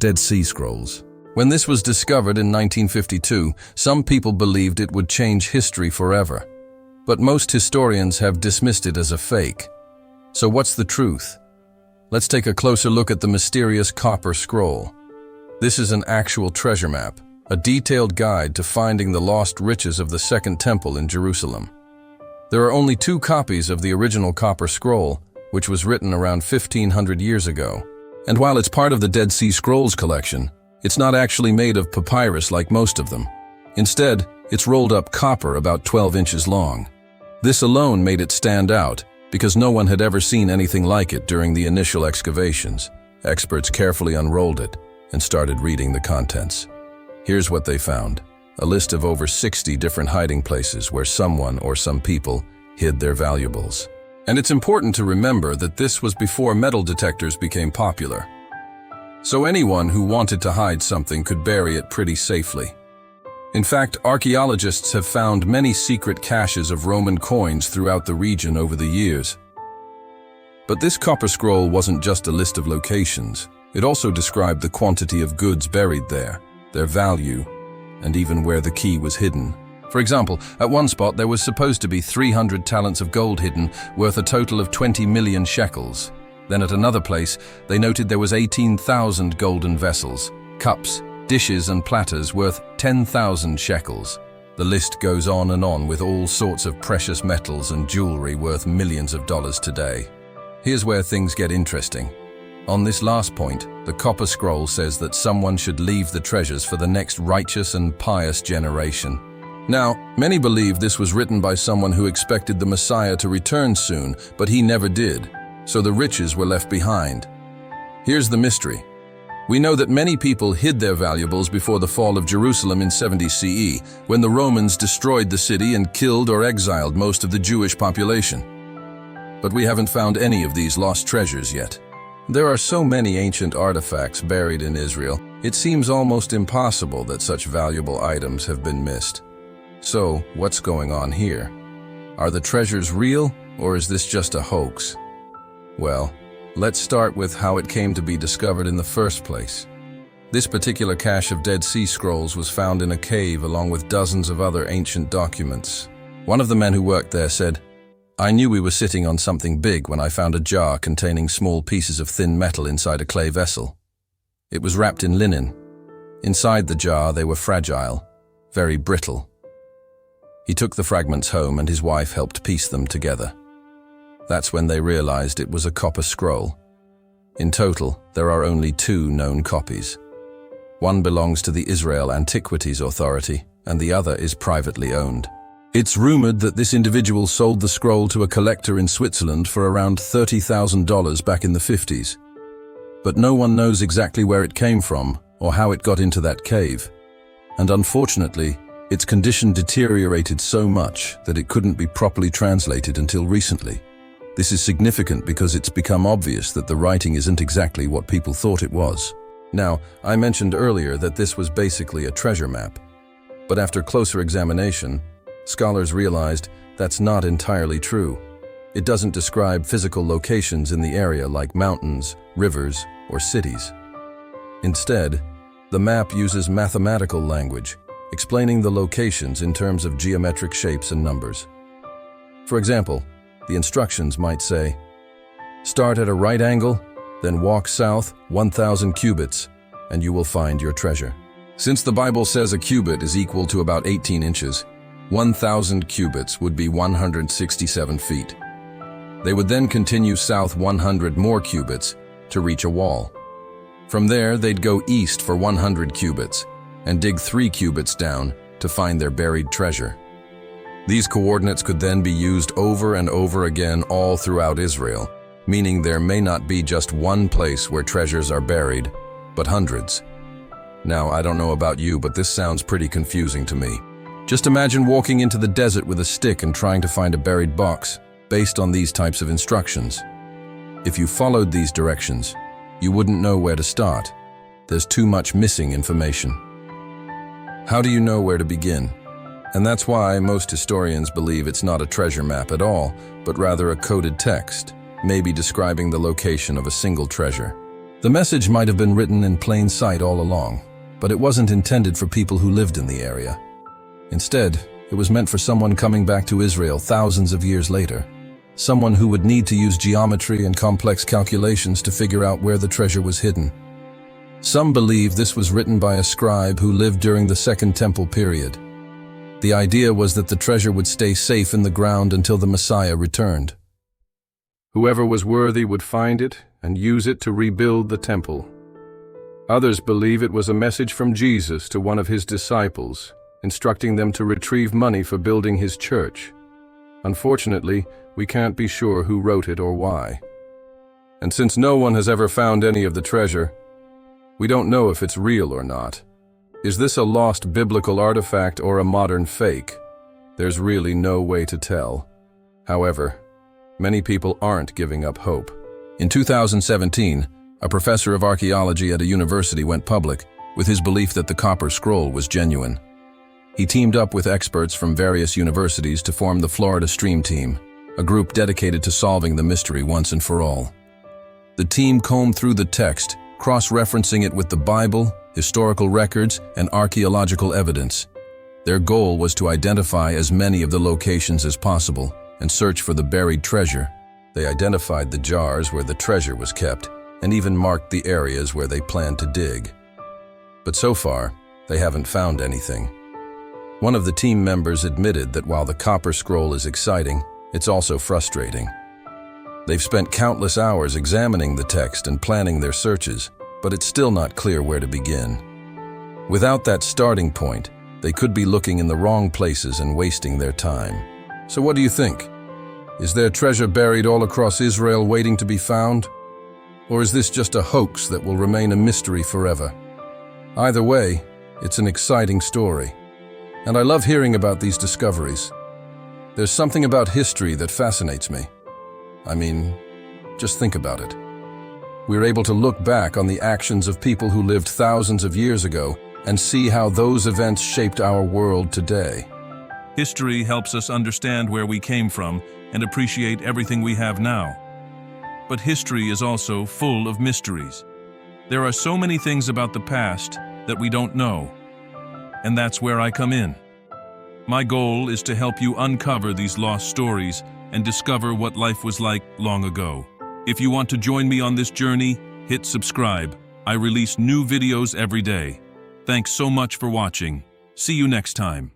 Dead Sea Scrolls. When this was discovered in 1952, some people believed it would change history forever. But most historians have dismissed it as a fake. So what's the truth? Let's take a closer look at the mysterious Copper Scroll. This is an actual treasure map, a detailed guide to finding the lost riches of the Second Temple in Jerusalem. There are only 2 copies of the original Copper Scroll, which was written around 1500 years ago. And while it's part of the Dead Sea Scrolls collection, it's not actually made of papyrus like most of them. Instead, it's rolled up copper about 12 inches long. This alone made it stand out, because no one had ever seen anything like it during the initial excavations. Experts carefully unrolled it and started reading the contents. Here's what they found: a list of over 60 different hiding places where someone or some people hid their valuables. And it's important to remember that this was before metal detectors became popular. So anyone who wanted to hide something could bury it pretty safely. In fact, archaeologists have found many secret caches of Roman coins throughout the region over the years. But this Copper Scroll wasn't just a list of locations. It also described the quantity of goods buried there, their value, and even where the key was hidden. For example, at one spot there was supposed to be 300 talents of gold hidden, worth a total of 20 million shekels. Then at another place, they noted there was 18,000 golden vessels, cups, dishes and platters worth 10,000 shekels. The list goes on and on with all sorts of precious metals and jewelry worth millions of dollars today. Here's where things get interesting. On this last point, the Copper Scroll says that someone should leave the treasures for the next righteous and pious generation. Now, many believe this was written by someone who expected the Messiah to return soon, but he never did. So the riches were left behind. Here's the mystery. We know that many people hid their valuables before the fall of Jerusalem in 70 CE, when the Romans destroyed the city and killed or exiled most of the Jewish population. But we haven't found any of these lost treasures yet. There are so many ancient artifacts buried in Israel, it seems almost impossible that such valuable items have been missed. So, what's going on here? Are the treasures real, or is this just a hoax? Well, let's start with how it came to be discovered in the first place. This particular cache of Dead Sea Scrolls was found in a cave along with dozens of other ancient documents. One of the men who worked there said, "I knew we were sitting on something big when I found a jar containing small pieces of thin metal inside a clay vessel. It was wrapped in linen. Inside the jar they were fragile, very brittle." He took the fragments home and his wife helped piece them together. That's when they realized it was a copper scroll. In total, there are only 2 known copies. One belongs to the Israel Antiquities Authority, and the other is privately owned. It's rumored that this individual sold the scroll to a collector in Switzerland for around $30,000 back in the 50s. But no one knows exactly where it came from or how it got into that cave. And unfortunately, its condition deteriorated so much that it couldn't be properly translated until recently. This is significant because it's become obvious that the writing isn't exactly what people thought it was. Now, I mentioned earlier that this was basically a treasure map. But after closer examination, scholars realized that's not entirely true. It doesn't describe physical locations in the area like mountains, rivers, or cities. Instead, the map uses mathematical language, explaining the locations in terms of geometric shapes and numbers. For example, the instructions might say, "Start at a right angle, then walk south 1,000 cubits, and you will find your treasure." Since the Bible says a cubit is equal to about 18 inches, 1,000 cubits would be 167 feet. They would then continue south 100 more cubits to reach a wall. From there, they'd go east for 100 cubits and dig 3 cubits down to find their buried treasure. These coordinates could then be used over and over again all throughout Israel, meaning there may not be just one place where treasures are buried, but hundreds. Now, I don't know about you, but this sounds pretty confusing to me. Just imagine walking into the desert with a stick and trying to find a buried box, based on these types of instructions. If you followed these directions, you wouldn't know where to start. There's too much missing information. How do you know where to begin? And that's why most historians believe it's not a treasure map at all, but rather a coded text, maybe describing the location of a single treasure. The message might have been written in plain sight all along, but it wasn't intended for people who lived in the area. Instead, it was meant for someone coming back to Israel thousands of years later. Someone who would need to use geometry and complex calculations to figure out where the treasure was hidden. Some believe this was written by a scribe who lived during the Second Temple period. The idea was that the treasure would stay safe in the ground until the Messiah returned. Whoever was worthy would find it and use it to rebuild the temple. Others believe it was a message from Jesus to one of his disciples, instructing them to retrieve money for building his church. Unfortunately, we can't be sure who wrote it or why. And since no one has ever found any of the treasure, we don't know if it's real or not. Is this a lost biblical artifact or a modern fake? There's really no way to tell. However, many people aren't giving up hope. In 2017, a professor of archaeology at a university went public with his belief that the Copper Scroll was genuine. He teamed up with experts from various universities to form the Florida Stream Team, a group dedicated to solving the mystery once and for all. The team combed through the text, cross-referencing it with the Bible, historical records, and archaeological evidence. Their goal was to identify as many of the locations as possible and search for the buried treasure. They identified the jars where the treasure was kept and even marked the areas where they planned to dig. But so far, they haven't found anything. One of the team members admitted that while the Copper Scroll is exciting, it's also frustrating. They've spent countless hours examining the text and planning their searches, but it's still not clear where to begin. Without that starting point, they could be looking in the wrong places and wasting their time. So what do you think? Is there treasure buried all across Israel waiting to be found? Or is this just a hoax that will remain a mystery forever? Either way, it's an exciting story. And I love hearing about these discoveries. There's something about history that fascinates me. I mean, just think about it. We're able to look back on the actions of people who lived thousands of years ago and see how those events shaped our world today. History helps us understand where we came from and appreciate everything we have now. But history is also full of mysteries. There are so many things about the past that we don't know. And that's where I come in. My goal is to help you uncover these lost stories and discover what life was like long ago. If you want to join me on this journey, hit subscribe. I release new videos every day. Thanks so much for watching. See you next time.